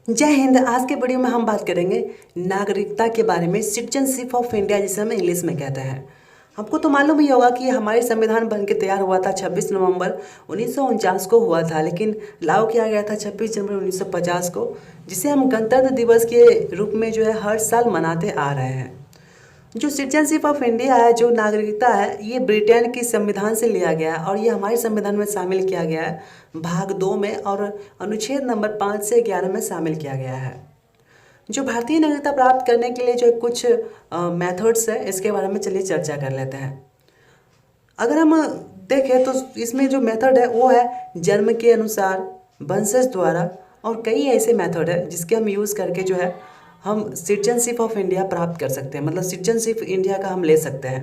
जय हिंद। आज के वीडियो में हम बात करेंगे नागरिकता के बारे में, सिटीजनशिप ऑफ इंडिया जिसे हम इंग्लिश में कहते हैं। आपको तो मालूम ही होगा कि हमारे संविधान बन के तैयार हुआ था 26 नवंबर 1949 को हुआ था, लेकिन लागू किया गया था 26 जनवरी 1950 को, जिसे हम गणतंत्र दिवस के रूप में जो है हर साल मनाते आ रहे हैं। जो सिटीजनशिप ऑफ इंडिया है, जो नागरिकता है, ये ब्रिटेन की संविधान से लिया गया है और ये हमारे संविधान में शामिल किया गया है भाग 2 में, और अनुच्छेद नंबर 5 से 11 में शामिल किया गया है। जो भारतीय नागरिकता प्राप्त करने के लिए जो कुछ मेथड्स है, इसके बारे में चलिए चर्चा कर लेते हैं। अगर हम देखें तो इसमें जो मेथड है वो है जन्म के अनुसार, वंशज द्वारा, और कई ऐसे मेथड है जिसके हम यूज़ करके जो है हम सिटीजनशिप ऑफ इंडिया प्राप्त कर सकते हैं, मतलब सिटीजनशिप इंडिया का हम ले सकते हैं।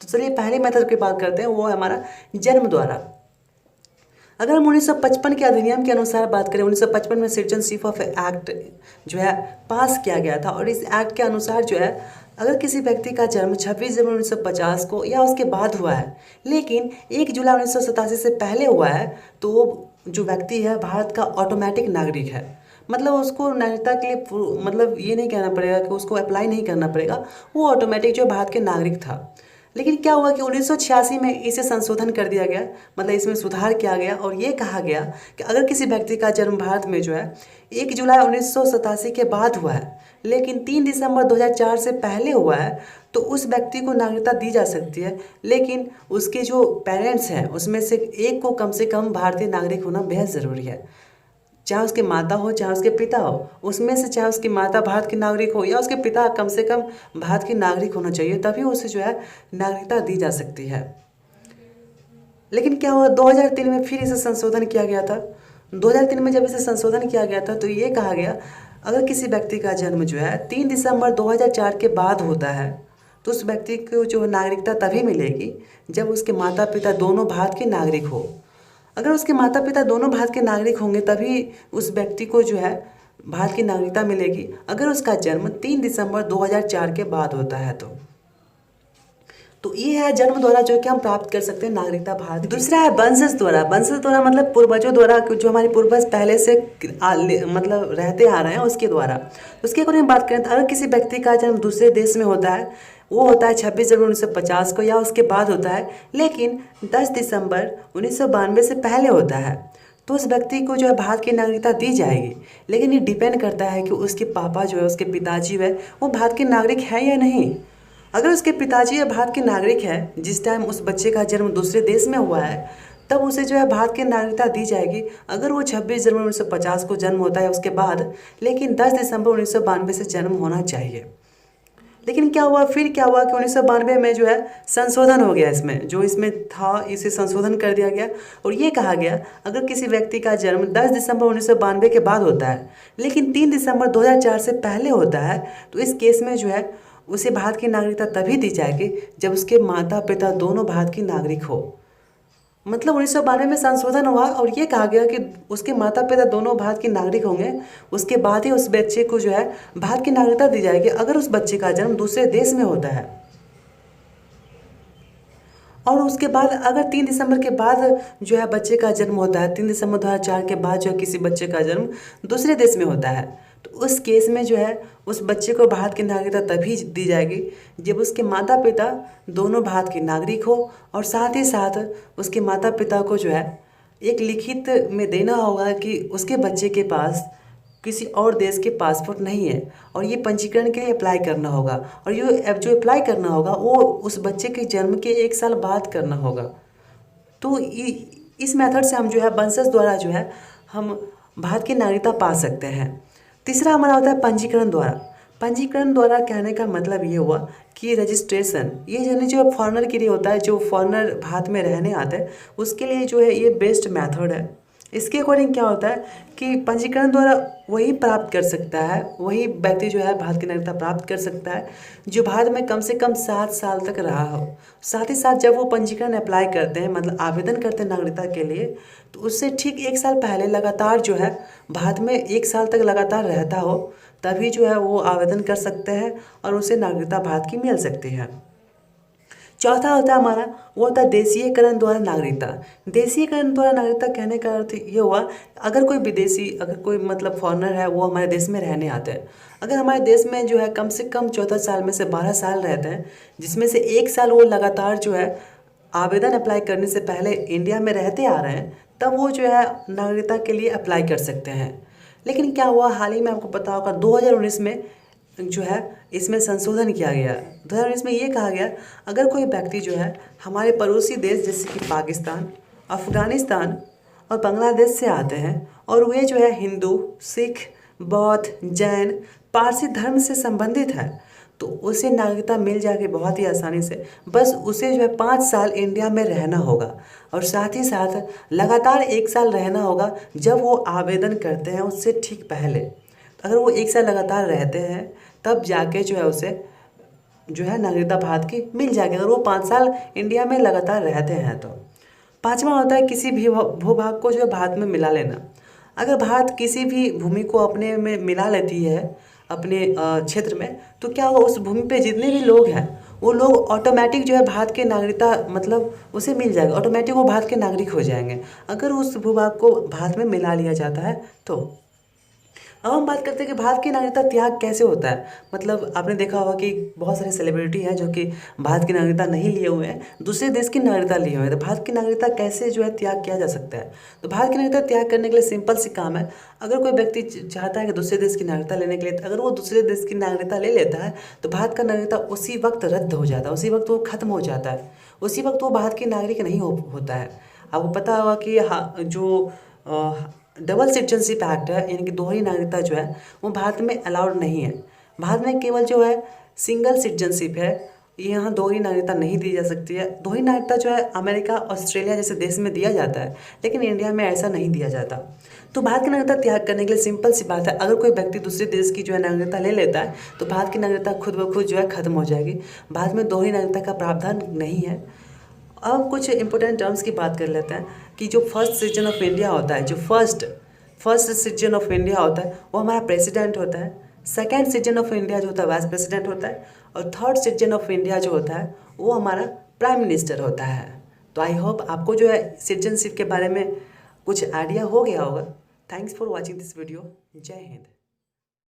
तो चलिए पहले मेथड की बात करते हैं, वो है हमारा जन्म द्वारा। अगर हम 1955 के अधिनियम के अनुसार बात करें, 1955 में सिटीजनशिप ऑफ एक्ट जो है पास किया गया था, और इस एक्ट के अनुसार जो है अगर किसी व्यक्ति का जन्म 26 जनवरी 1950 को या उसके बाद हुआ है, लेकिन 1 जुलाई 1987 से पहले हुआ है, तो वो जो व्यक्ति है भारत का ऑटोमेटिक नागरिक है। मतलब उसको नागरिकता के लिए मतलब ये नहीं कहना पड़ेगा कि उसको अप्लाई नहीं करना पड़ेगा, वो ऑटोमेटिक जो भारत के नागरिक था। लेकिन क्या हुआ कि 1986 में इसे संशोधन कर दिया गया, मतलब इसमें सुधार किया गया और ये कहा गया कि अगर किसी व्यक्ति का जन्म भारत में जो है 1 जुलाई 1987 के बाद हुआ है, लेकिन 3 दिसंबर 2004 से पहले हुआ है, तो उस व्यक्ति को नागरिकता दी जा सकती है। लेकिन उसके जो पेरेंट्स हैं उसमें से एक को कम से कम भारतीय नागरिक होना बेहद ज़रूरी है। चाहे उसके माता हो चाहे उसके पिता हो, उसमें से चाहे उसकी माता भारत की नागरिक हो या उसके पिता कम से कम भारत की नागरिक होना चाहिए, तभी उसे जो है नागरिकता दी जा सकती है। लेकिन क्या हुआ, 2003 में फिर इसे संशोधन किया गया था। 2003 में जब इसे संशोधन किया गया था तो ये कहा गया अगर किसी व्यक्ति का जन्म जो है 3 दिसंबर 2004 के बाद होता है, तो उस व्यक्ति को जो नागरिकता तभी मिलेगी जब उसके माता पिता दोनों भारत के नागरिक हो। अगर उसके माता पिता दोनों भारत के नागरिक होंगे तभी उस व्यक्ति को जो है भारत की नागरिकता मिलेगी, अगर उसका जन्म 3 दिसंबर 2004 के बाद होता है तो ये है जन्म द्वारा जो कि हम प्राप्त कर सकते हैं नागरिकता भारत की। दूसरा है वंशज द्वारा। वंशज द्वारा मतलब पूर्वजों द्वारा, जो हमारे पूर्वज पहले से मतलब रहते आ रहे हैं उसके द्वारा। उसके अकॉर्डिंग बात करें तो अगर किसी व्यक्ति का जन्म दूसरे देश में होता है, वो होता है 26 जनवरी 1950 को या उसके बाद होता है, लेकिन 10 दिसंबर 1992 से पहले होता है, तो उस व्यक्ति को जो है भारत की नागरिकता दी जाएगी। लेकिन ये डिपेंड करता है कि उसके पापा जो है, उसके पिताजी है, वो भारत के नागरिक है या नहीं। अगर उसके पिताजी या भारत के नागरिक है, जिस टाइम उस बच्चे का जन्म दूसरे देश में हुआ है, तब उसे जो है भारत की नागरिकता दी जाएगी। अगर वो 26 जनवरी 1950 को जन्म होता है उसके बाद, लेकिन 10 दिसंबर 1992 से जन्म होना चाहिए। लेकिन क्या हुआ, फिर क्या हुआ कि 1992 में जो है संशोधन हो गया, इसमें जो इसमें था इसे संशोधन कर दिया गया और ये कहा गया अगर किसी व्यक्ति का जन्म 10 दिसंबर 1992 के बाद होता है, लेकिन 3 दिसंबर 2004 से पहले होता है, तो इस केस में जो है उसे भारत की नागरिकता तभी दी जाएगी जब उसके माता पिता दोनों भारत की नागरिक हो। मतलब 1992 में संशोधन हुआ और ये कहा गया कि उसके माता पिता दोनों भारत के नागरिक होंगे, उसके बाद ही उस बच्चे को जो है भारत की नागरिकता दी जाएगी अगर उस बच्चे का जन्म दूसरे देश में होता है। और उसके बाद अगर 3 दिसंबर के बाद जो है बच्चे का जन्म होता है, 3 दिसंबर 2004 के बाद जो है किसी बच्चे का जन्म दूसरे देश में होता है, तो उस केस में जो है उस बच्चे को भारत की नागरिकता तभी दी जाएगी जब उसके माता पिता दोनों भारत के नागरिक हो, और साथ ही साथ उसके माता पिता को जो है एक लिखित में देना होगा कि उसके बच्चे के पास किसी और देश के पासपोर्ट नहीं है, और ये पंजीकरण के लिए अप्लाई करना होगा, और ये जो अप्लाई करना होगा वो उस बच्चे के जन्म के 1 साल बाद करना होगा। तो इस मेथड से हम जो है वंशज द्वारा जो है हम भारत की नागरिकता पा सकते हैं। तीसरा हमारा होता है पंजीकरण द्वारा। पंजीकरण द्वारा कहने का मतलब ये हुआ कि रजिस्ट्रेशन, ये यानी जो फॉरेनर के लिए होता है, जो फॉरेनर भारत में रहने आते हैं उसके लिए जो है ये बेस्ट मेथड है। इसके अकॉर्डिंग क्या होता है कि पंजीकरण द्वारा वही प्राप्त कर सकता है, वही व्यक्ति जो है भारत की नागरिकता प्राप्त कर सकता है जो भारत में कम से कम 7 साल तक रहा हो। साथ ही साथ जब वो पंजीकरण अप्लाई करते हैं, मतलब आवेदन करते हैं नागरिकता के लिए, तो उससे ठीक 1 साल पहले लगातार जो है भारत में 1 साल तक लगातार रहता हो, तभी जो है वो आवेदन कर सकते हैं और उसे नागरिकता भारत की मिल सकती है। चौथा होता है हमारा, वो होता है देशीयकरण द्वारा नागरिकता। देशीयकरण द्वारा नागरिकता कहने का अर्थ ये हुआ, अगर कोई विदेशी, अगर कोई मतलब फॉरेनर है, वो हमारे देश में रहने आते हैं, अगर हमारे देश में जो है कम से कम 14 साल में से 12 साल रहते हैं, जिसमें से 1 साल वो लगातार जो है आवेदन अप्लाई करने से पहले इंडिया में रहते आ रहे हैं, तब वो जो है नागरिकता के लिए अप्लाई कर सकते हैं। लेकिन क्या हुआ, हाल ही में आपको पता होगा 2019 में जो है इसमें संशोधन किया गया। 2019 में ये कहा गया, अगर कोई व्यक्ति जो है हमारे पड़ोसी देश जैसे कि पाकिस्तान, अफ़गानिस्तान और बांग्लादेश से आते हैं और वे जो है हिंदू, सिख, बौद्ध, जैन, पारसी धर्म से संबंधित है, तो उसे नागरिकता मिल जाएगी बहुत ही आसानी से। बस उसे जो है 5 साल इंडिया में रहना होगा और साथ ही साथ लगातार 1 साल रहना होगा जब वो आवेदन करते हैं उससे ठीक पहले। अगर वो 1 साल लगातार रहते हैं तब जाके जो है उसे जो है नागरिकता भारत की मिल जाएगी, अगर वो 5 साल इंडिया में लगातार रहते हैं तो। पाँचवा होता है किसी भी भूभाग को जो है भारत में मिला लेना। अगर भारत किसी भी भूमि को अपने में मिला लेती है अपने क्षेत्र में, तो क्या होगा, उस भूमि पे जितने भी लोग हैं वो लोग ऑटोमेटिक जो है भारत के नागरिकता मतलब उसे मिल जाएगा, ऑटोमेटिक वो भारत के नागरिक हो जाएंगे अगर उस भूभाग को भारत में मिला लिया जाता है तो। अब हम बात करते हैं कि भारत की नागरिकता त्याग कैसे होता है। मतलब आपने देखा होगा कि बहुत सारे सेलिब्रिटी हैं जो कि भारत की नागरिकता नहीं लिए हुए हैं, दूसरे देश की नागरिकता लिए हुए हैं। तो भारत की नागरिकता कैसे जो है त्याग किया जा सकता है, तो भारत की नागरिकता त्याग करने के लिए सिंपल सी काम है। अगर कोई व्यक्ति चाहता है कि दूसरे देश की नागरिकता लेने के लिए, अगर वो दूसरे देश की नागरिकता ले लेता है तो भारत का नागरिकता उसी वक्त रद्द हो जाता है, उसी वक्त वो खत्म हो जाता है, उसी वक्त वो भारत की नागरिक नहीं होता है। आपको पता होगा कि जो डबल सिटीजनशिप एक्ट है, यानी कि दोहरी नागरिकता जो है वो भारत में अलाउड नहीं है। भारत में केवल जो है सिंगल सिटीजनशिप है, यहाँ दोहरी नागरिकता नहीं दी जा सकती है। दोहरी नागरिकता जो है अमेरिका, ऑस्ट्रेलिया जैसे देश में दिया जाता है, लेकिन इंडिया में ऐसा नहीं दिया जाता। तो भारत की नागरिकता त्याग करने के लिए सिंपल सी बात है, अगर कोई व्यक्ति दूसरे देश की जो है नागरिकता ले लेता है तो भारत की नागरिकता खुद ब खुद जो है खत्म हो जाएगी। भारत में दोहरी नागरिकता का प्रावधान नहीं है। अब कुछ इंपॉर्टेंट टर्म्स की बात कर लेते हैं कि जो फर्स्ट सिटीजन ऑफ इंडिया होता है, जो फर्स्ट सिटीजन ऑफ इंडिया होता है वो हमारा प्रेसिडेंट होता है। सेकंड सिटीजन ऑफ इंडिया जो होता है वाइस प्रेसिडेंट होता है, और थर्ड सिटीजन ऑफ इंडिया जो होता है वो हमारा प्राइम मिनिस्टर होता है। तो आई होप आपको जो है सिटीजनशिप के बारे में कुछ आइडिया हो गया होगा। Thanks for watching this video. जय हिंद।